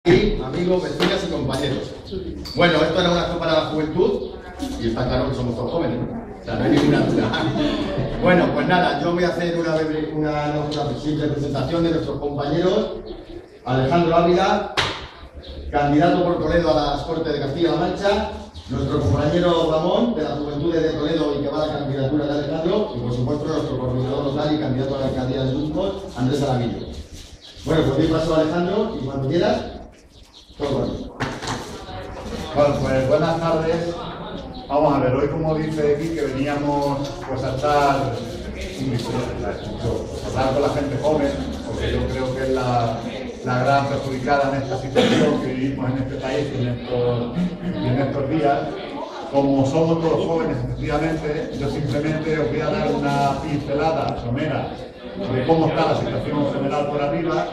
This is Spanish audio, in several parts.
Y amigos, vecinas y compañeros. Bueno, esto era un acto para la juventud y está claro que somos todos jóvenes, ¿no? O sea, no hay ninguna duda. Bueno, pues nada, yo voy a hacer una simple presentación de nuestros compañeros. Alejandro Ávila, candidato por Toledo a las Cortes de Castilla-La Mancha. Nuestro compañero Ramón, de la Juventudes de Toledo y que va a la candidatura de Alejandro. Y por supuesto nuestro coordinador local y candidato a la alcaldía de Burgos, Andrés Aramillo. Bueno, pues doy paso a Alejandro y cuando quieras. Bueno, pues buenas tardes. Vamos a ver, hoy como dice aquí que veníamos pues a hablar con la gente joven, porque yo creo que es la gran perjudicada en esta situación que vivimos en este país y en estos días. Como somos todos jóvenes, efectivamente, yo simplemente os voy a dar una pincelada somera de cómo está la situación general por arriba,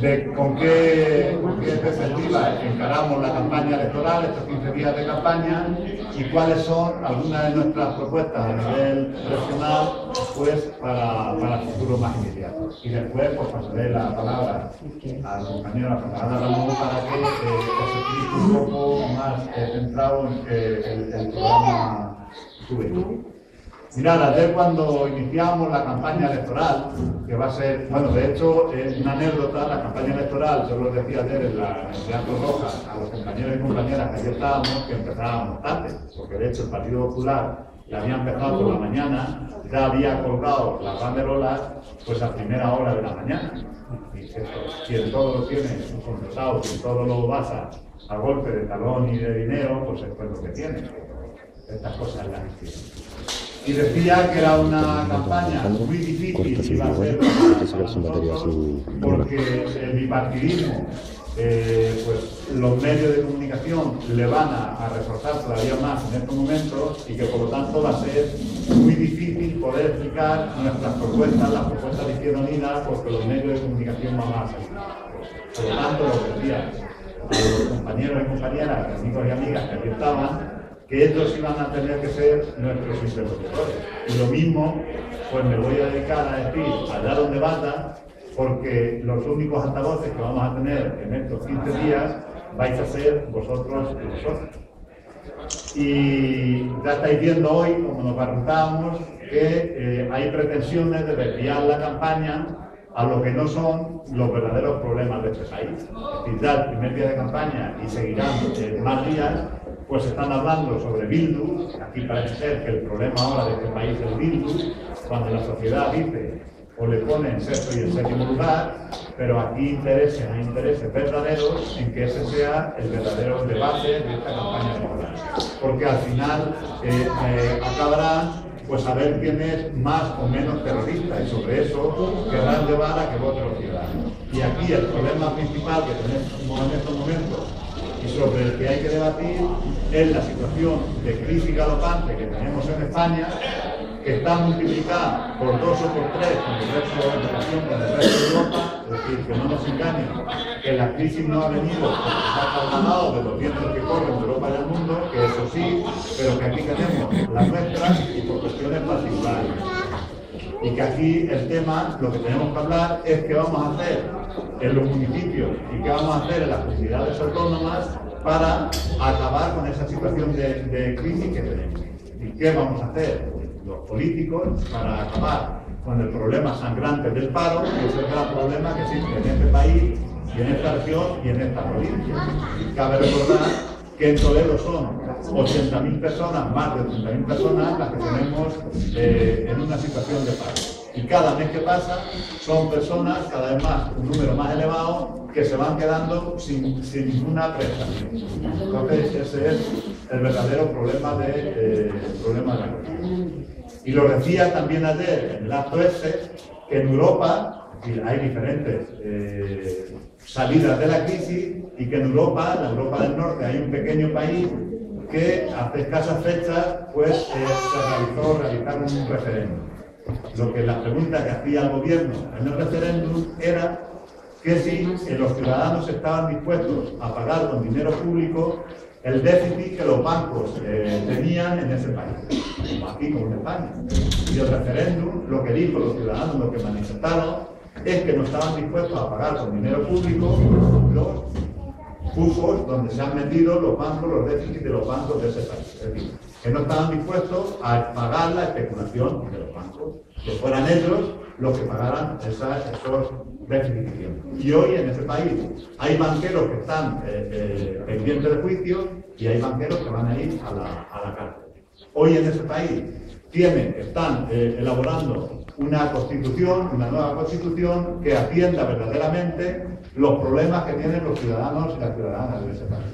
de con qué perspectiva encaramos la campaña electoral, estos 15 días de campaña, y cuáles son algunas de nuestras propuestas a nivel regional pues, para el futuro más inmediato. Y después pues, pasaré la palabra al compañero Ramón para que os explique un poco más centrado en el programa juvenil. Mirad, ayer cuando iniciamos la campaña electoral, que va a ser, bueno, de hecho, es una anécdota, la campaña electoral, yo lo decía ayer en la Teatro Roja a los compañeros y compañeras que ayer estábamos, que empezábamos tarde, porque de hecho el Partido Popular ya había empezado por la mañana, ya había colgado las banderolas pues a primera hora de la mañana. Y quien todo lo tiene contratado, quien todo lo basa a golpe de talón y de dinero, pues esto es lo que tiene. Estas cosas las tienen. Y decía que era una campaña muy difícil y iba a ser para nosotros porque el bipartidismo, pues los medios de comunicación le van a reforzar todavía más en estos momentos y que por lo tanto va a ser muy difícil poder explicar nuestras propuestas, las propuestas de Izquierda Unida, porque los medios de comunicación van a salir. Por lo tanto, lo que decía a los compañeros y compañeras, amigos y amigas que aquí estaban, que ellos iban a tener que ser nuestros interlocutores. Y lo mismo, pues me voy a dedicar a decir allá donde vaya, porque los únicos altavoces que vamos a tener en estos 15 días vais a ser vosotros y vosotros. Y ya estáis viendo hoy, como nos preguntábamos, que hay pretensiones de desviar la campaña a lo que no son los verdaderos problemas de este país. Es decir, ya el primer día de campaña y seguirán más días, pues están hablando sobre Bildu. Aquí parece ser que el problema ahora de este país es Bildu, cuando la sociedad dice o le pone en sexto y en séptimo lugar, pero aquí hay intereses verdaderos en que ese sea el verdadero debate de esta campaña electoral. Porque al final acabarán pues a ver quién es más o menos terrorista, y sobre eso querrán llevar a que voten los ciudadanos. Y aquí el problema principal que tenemos en estos momentos y sobre el que hay que debatir es la situación de crisis galopante que tenemos en España, que está multiplicada por 2 o por 3 con el resto de la relación con el resto de Europa. Es decir, que no nos engañen, que la crisis no ha venido porque se ha trasladado de los vientos que corren de Europa y del mundo, que eso sí, pero que aquí tenemos la nuestra y por cuestiones particulares. Y que aquí el tema, lo que tenemos que hablar es qué vamos a hacer en los municipios y qué vamos a hacer en las comunidades autónomas para acabar con esa situación de crisis que tenemos. ¿Y qué vamos a hacer los políticos para acabar con el problema sangrante del paro, que es el gran problema que existe en este país y en esta región y en esta provincia? Y cabe recordar que en Toledo son 80.000 personas, más de 80.000 personas, las que tenemos en una situación de paro. Y cada mes que pasa son personas, cada vez más, un número más elevado, que se van quedando sin ninguna prestación. Entonces ese es el verdadero problema de la economía. Y lo decía también ayer en el acto ese, que en Europa hay diferentes salidas de la crisis, y que en Europa, la Europa del Norte, hay un pequeño país que hace escasas fechas pues realizaron un referéndum. Lo que la pregunta que hacía el gobierno en el referéndum era que si los ciudadanos estaban dispuestos a pagar con dinero público el déficit que los bancos tenían en ese país, como aquí, como en España. Y el referéndum, lo que dijo los ciudadanos, lo que manifestaron, es que no estaban dispuestos a pagar con dinero público los cupos donde se han metido los bancos, los déficits de los bancos de ese país. Es decir, que no estaban dispuestos a pagar la especulación de los bancos, que fueran ellos los que pagaran esos déficits que tienen. Y hoy en ese país hay banqueros que están pendientes de juicio y hay banqueros que van a ir a la cárcel. Hoy en ese país están elaborando una constitución, una nueva constitución que atienda verdaderamente los problemas que tienen los ciudadanos y las ciudadanas de ese país.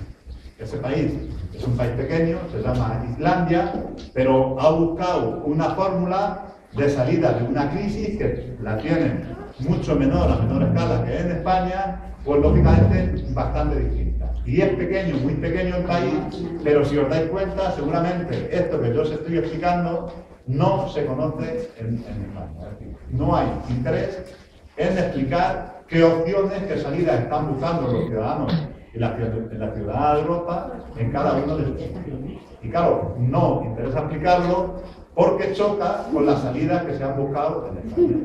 Ese país es un país pequeño, se llama Islandia, pero ha buscado una fórmula de salida de una crisis que la tienen mucho menor, a menor escala que en España, pues lógicamente bastante distinta. Y es pequeño, muy pequeño el país, pero si os dais cuenta, seguramente esto que yo os estoy explicando no se conoce en España. Es decir, no hay interés en explicar qué opciones, qué salidas están buscando los ciudadanos y la ciudadanía de Europa en cada uno de sus países. Y claro, no interesa explicarlo porque choca con las salidas que se han buscado en España.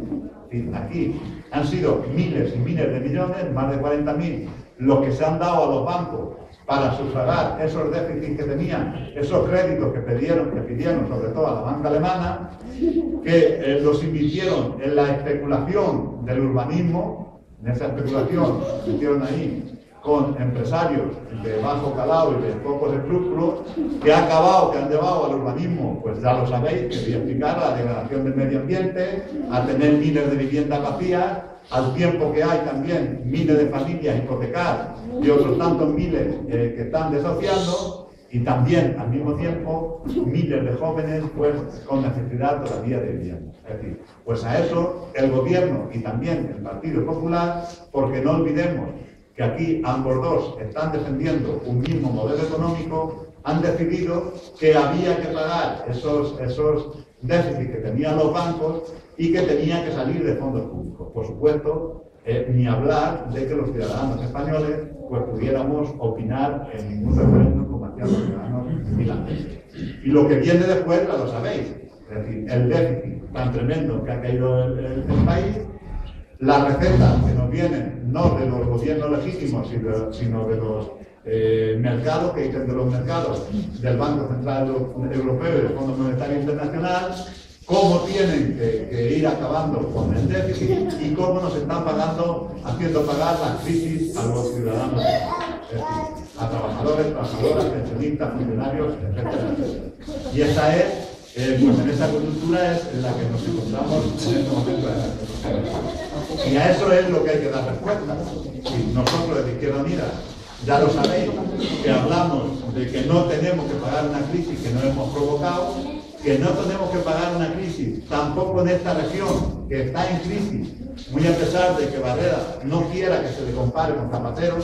Aquí han sido miles y miles de millones, más de 40.000, los que se han dado a los bancos para sufragar esos déficits que tenían, esos créditos que pidieron sobre todo a la banca alemana, que los invirtieron en la especulación del urbanismo, en esa especulación que hicieron ahí con empresarios de bajo calado y de pocos escrúpulos, que han llevado al urbanismo, pues ya lo sabéis, que voy a explicar, a la degradación del medio ambiente, a tener miles de viviendas vacías, al tiempo que hay también miles de familias hipotecadas y otros tantos miles que están desahuciando, y también al mismo tiempo miles de jóvenes pues con necesidad todavía de vivienda. Es decir, pues a eso el gobierno y también el Partido Popular, porque no olvidemos que aquí ambos dos están defendiendo un mismo modelo económico, han decidido que había que pagar esos déficits que tenían los bancos y que tenía que salir de fondos públicos. Por supuesto, ni hablar de que los ciudadanos españoles pues pudiéramos opinar en ningún referéndum como hacían los ciudadanos irlandeses. Y lo que viene después ya lo sabéis, es decir, el déficit tan tremendo que ha caído el país, las recetas que nos vienen no de los gobiernos legítimos, sino de los mercados, que dicen de los mercados del Banco Central Europeo y del Fondo Monetario Internacional, cómo tienen que ir acabando con el déficit y cómo nos están haciendo pagar las crisis a los ciudadanos, es decir, a trabajadores, trabajadoras, pensionistas, funcionarios, etcétera. Y esa es, pues en esa coyuntura es en la que nos encontramos en este momento de la situación. Y a eso es lo que hay que dar respuesta. Y nosotros desde Izquierda Unida ya lo sabéis, que hablamos de que no tenemos que pagar una crisis que no hemos provocado, que no tenemos que pagar una crisis tampoco en esta región que está en crisis, muy a pesar de que Barrera no quiera que se le compare con Zapatero.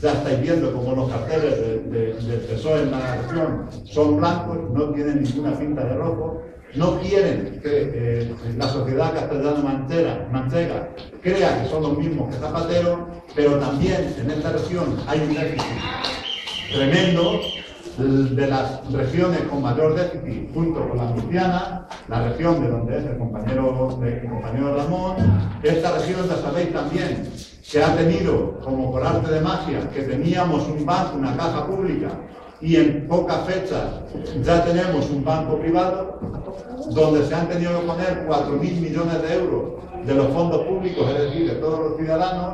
Ya estáis viendo como los carteles del PSOE en la región son blancos, no tienen ninguna pinta de rojo. No quieren que la sociedad castellano-manchega crea que son los mismos que Zapatero, pero también en esta región hay un déficit tremendo. De las regiones con mayor déficit, junto con la murciana, la región de donde es el compañero Ramón, esta región ya sabéis también que ha tenido, como por arte de magia, que teníamos un banco, una caja pública, y en pocas fechas ya tenemos un banco privado, donde se han tenido que poner 4.000 millones de euros de los fondos públicos, es decir, de todos los ciudadanos,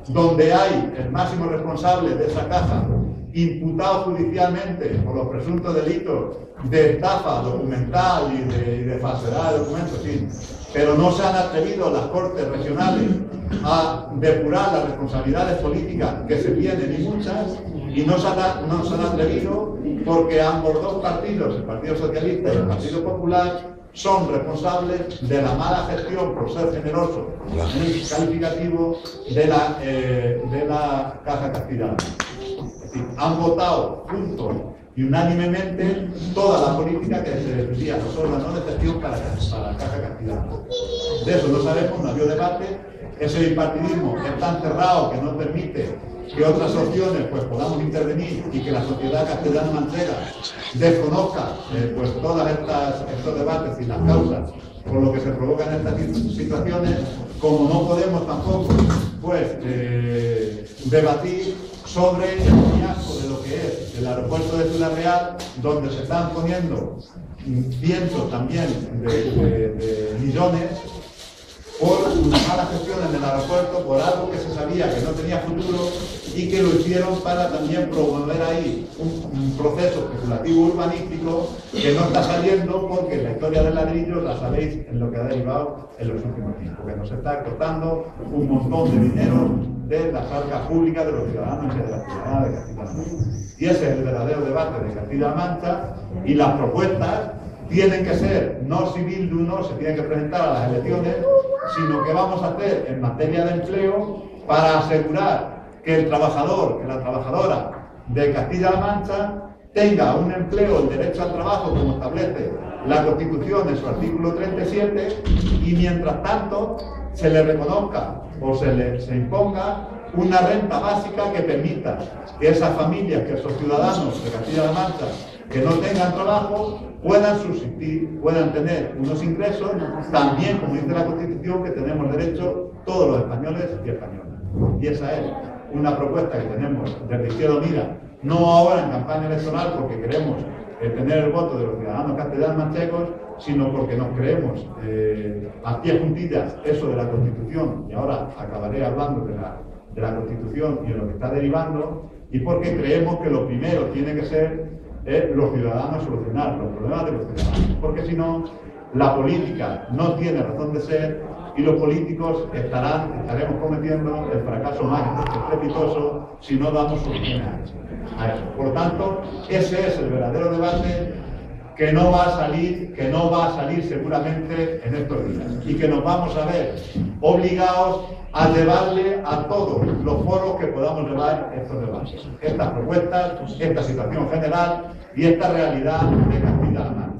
donde hay el máximo responsable de esa caja imputado judicialmente por los presuntos delitos de estafa documental y de falsedad de documentos, sí. Pero no se han atrevido las Cortes regionales a depurar las responsabilidades políticas que se tienen, y muchas, y no se han atrevido porque ambos dos partidos, el Partido Socialista y el Partido Popular, son responsables de la mala gestión, por ser generosos en el calificativo, de la Caja Castellana. Es decir, han votado juntos y unánimemente toda la política que se decidía, los órganos de gestión para la Caja Castellana. De eso no sabemos, no ha habido debate. Ese bipartidismo es tan cerrado que no permite que otras opciones pues podamos intervenir y que la sociedad castellano-manchega desconozca pues todas estos debates y las causas por lo que se provocan estas situaciones, como no podemos tampoco pues debatir sobre el fiasco de lo que es el aeropuerto de Ciudad Real, donde se están poniendo cientos también de millones por una mala gestión en el aeropuerto, por algo que se sabía que no tenía futuro y que lo hicieron para también promover ahí un proceso especulativo urbanístico que no está saliendo, porque la historia del ladrillo la sabéis en lo que ha derivado en los últimos tiempos, que nos está costando un montón de dinero de las arcas públicas de los ciudadanos y de las ciudadanas de Castilla-La Mancha. Y ese es el verdadero debate de Castilla-La Mancha, y las propuestas tienen que ser, no si Bildu no se tiene que presentar a las elecciones, sino que vamos a hacer en materia de empleo para asegurar que el trabajador, que la trabajadora de Castilla-La Mancha tenga un empleo, el derecho al trabajo como establece la Constitución en su artículo 37, y mientras tanto se le reconozca o se imponga una renta básica que permita que esas familias, que esos ciudadanos de Castilla-La Mancha que no tengan trabajo puedan subsistir, puedan tener unos ingresos, también, como dice la Constitución, que tenemos derecho todos los españoles y españolas. Y esa es una propuesta que tenemos desde Izquierda Unida, no ahora en campaña electoral porque queremos tener el voto de los ciudadanos castellanos manchegos, sino porque nos creemos a pie juntillas eso de la Constitución, y ahora acabaré hablando de la Constitución y de lo que está derivando, y porque creemos que lo primero tiene que ser los ciudadanos solucionar los problemas de los ciudadanos, porque si no, la política no tiene razón de ser y los políticos estaremos cometiendo el fracaso más estrepitoso si no damos soluciones a eso. Por lo tanto, ese es el verdadero debate que no va a salir seguramente en estos días, y que nos vamos a ver obligados a llevarle a todos los foros que podamos llevar estos debates, estas propuestas, esta situación general y esta realidad de Castilla-La Mancha.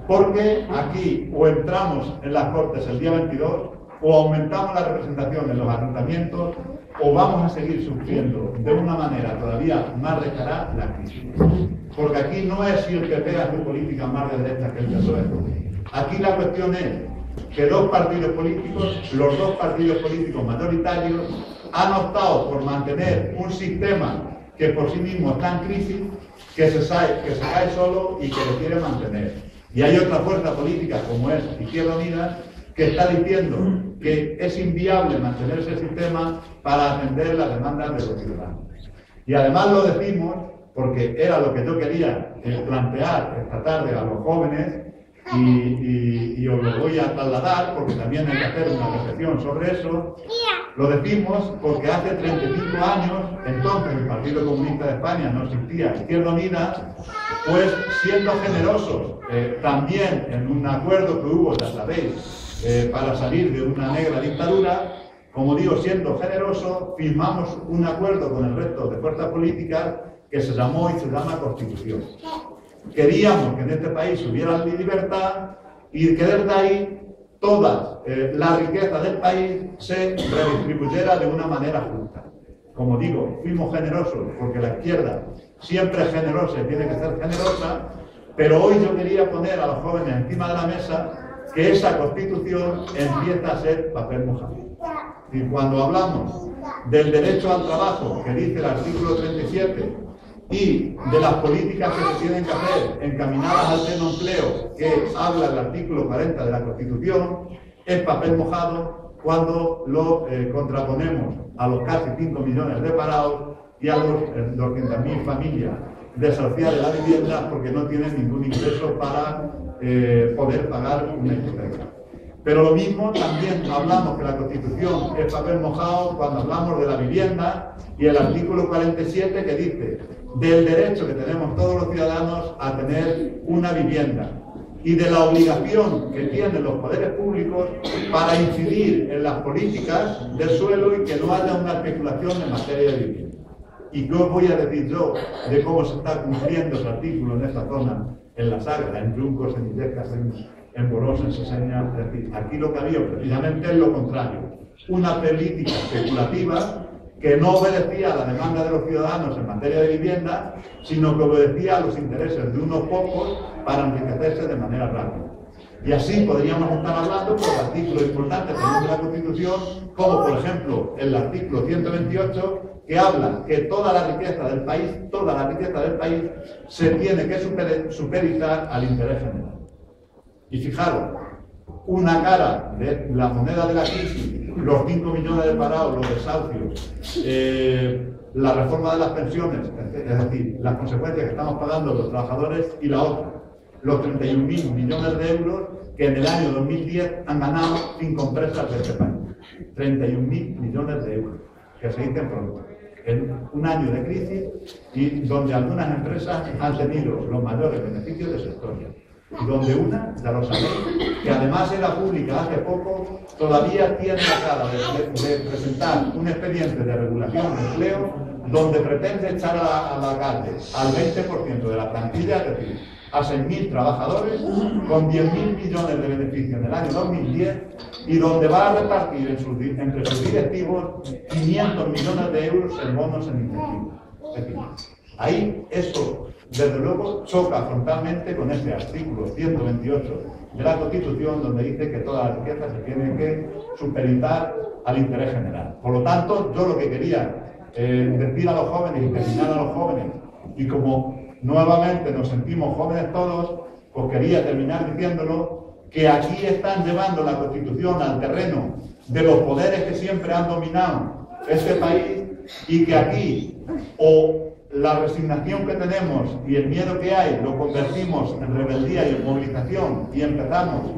Porque aquí o entramos en las Cortes el día 22, o aumentamos la representación en los ayuntamientos, o vamos a seguir sufriendo de una manera todavía más descarada la crisis. Porque aquí no es si el PP hace política más de derecha que el PSOE. Aquí la cuestión es que los dos partidos políticos mayoritarios han optado por mantener un sistema que por sí mismo está en crisis, que se cae solo y que lo quiere mantener. Y hay otra fuerza política, como es Izquierda Unida, que está diciendo que es inviable mantener ese sistema para atender las demandas de los ciudadanos. Y además lo decimos porque era lo que yo quería plantear esta tarde a los jóvenes, y os lo voy a trasladar porque también hay que hacer una reflexión sobre eso. Lo decimos porque hace 35 años, entonces el Partido Comunista de España no existía, Izquierda Unida, pues siendo generosos, también en un acuerdo que hubo, ya sabéis, para salir de una negra dictadura, como digo, siendo generosos, firmamos un acuerdo con el resto de fuerzas políticas que se llamó y se llama Constitución. Queríamos que en este país hubiera libertad y que desde ahí toda la riqueza del país se redistribuyera de una manera justa. Como digo, fuimos generosos porque la izquierda siempre es generosa y tiene que ser generosa, pero hoy yo quería poner a los jóvenes encima de la mesa que esa Constitución empieza a ser papel mojado. Y cuando hablamos del derecho al trabajo, que dice el artículo 37, y de las políticas que se tienen que hacer encaminadas al pleno empleo, que habla el artículo 40 de la Constitución, es papel mojado cuando lo contraponemos a los casi 5 millones de parados y a los 200.000 familias desahuciadas de la vivienda porque no tienen ningún ingreso para poder pagar una hipoteca. Pero lo mismo también hablamos que la Constitución es papel mojado cuando hablamos de la vivienda y el artículo 47 que dice del derecho que tenemos todos los ciudadanos a tener una vivienda y de la obligación que tienen los poderes públicos para incidir en las políticas del suelo y que no haya una especulación en materia de vivienda. ¿Y qué os voy a decir yo de cómo se está cumpliendo ese artículo en esta zona, en la Sagra, en Yuncos, en Illescas, en Borós, en Seseña? Es decir, aquí lo que había precisamente es lo contrario, una política especulativa que no obedecía a la demanda de los ciudadanos en materia de vivienda, sino que obedecía a los intereses de unos pocos para enriquecerse de manera rápida. Y así podríamos estar hablando por artículos importantes de la Constitución, como por ejemplo el artículo 128, que habla que toda la riqueza del país se tiene que supeditar al interés general. Y fijaros, una cara de la moneda de la crisis, los 5 millones de parados, los desahucios, la reforma de las pensiones, es decir, las consecuencias que estamos pagando los trabajadores, y la otra, los 31.000 millones de euros que en el año 2010 han ganado 5 empresas de este país. 31.000 millones de euros, que se dicen pronto, en un año de crisis y donde algunas empresas han tenido los mayores beneficios de su historia. Y donde una, ya lo sabéis, que además era pública hace poco, todavía tiene la cara de presentar un expediente de regulación de empleo donde pretende echar a la calle al 20% de la plantilla, es decir, a 6.000 trabajadores, con 10.000 millones de beneficios en el año 2010, y donde va a repartir entre sus directivos 500 millones de euros en bonos en incentivos. Es decir, ahí eso, desde luego, choca frontalmente con ese artículo 128 de la Constitución, donde dice que toda la riqueza se tiene que supeditar al interés general. Por lo tanto, yo lo que quería decir a los jóvenes y terminar a los jóvenes, y como nuevamente nos sentimos jóvenes todos, pues quería terminar diciéndolo, que aquí están llevando la Constitución al terreno de los poderes que siempre han dominado este país, y que aquí o la resignación que tenemos y el miedo que hay lo convertimos en rebeldía y en movilización, y empezamos,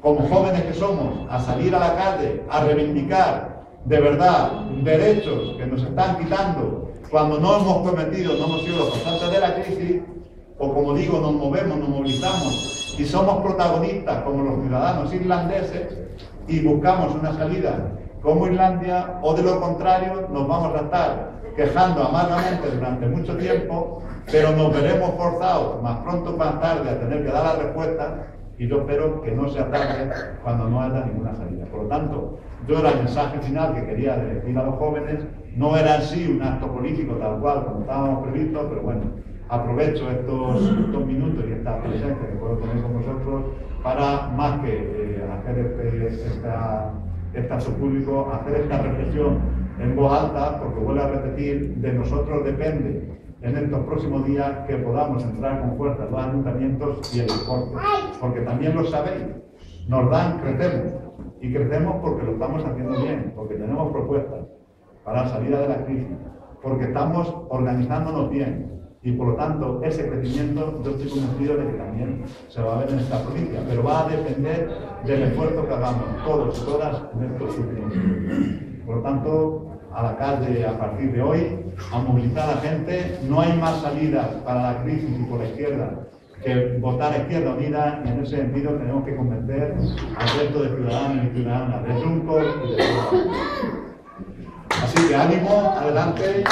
como jóvenes que somos, a salir a la calle, a reivindicar de verdad derechos que nos están quitando cuando no hemos prometido, no hemos sido los causantes de la crisis, o como digo, nos movemos, nos movilizamos y somos protagonistas como los ciudadanos irlandeses y buscamos una salida como Irlandia, o de lo contrario nos vamos a estar quejando amargamente durante mucho tiempo, pero nos veremos forzados más pronto o más tarde a tener que dar la respuesta, y yo espero que no sea tarde cuando no haya ninguna salida. Por lo tanto, yo era el mensaje final que quería decir a los jóvenes, no era en sí un acto político tal cual como estábamos previstos, pero bueno, aprovecho estos minutos y esta presencia que puedo tener con vosotros para, más que hacer este acto público, hacer esta reflexión en voz alta, porque vuelvo a repetir, de nosotros depende en estos próximos días que podamos entrar con fuerza los ayuntamientos y el deporte, porque también lo sabéis, nos dan, crecemos, y crecemos porque lo estamos haciendo bien, porque tenemos propuestas para salir de la crisis, porque estamos organizándonos bien, y por lo tanto ese crecimiento yo estoy convencido de que también se va a ver en esta provincia, pero va a depender del esfuerzo que hagamos todos y todas en estos últimos años. Por lo tanto, a la calle a partir de hoy, a movilizar a la gente. No hay más salidas para la crisis y por la izquierda que votar a Izquierda Unida, y en ese sentido tenemos que convencer al resto de ciudadanos y ciudadanas de Juncos y de todos. Así que ánimo, adelante.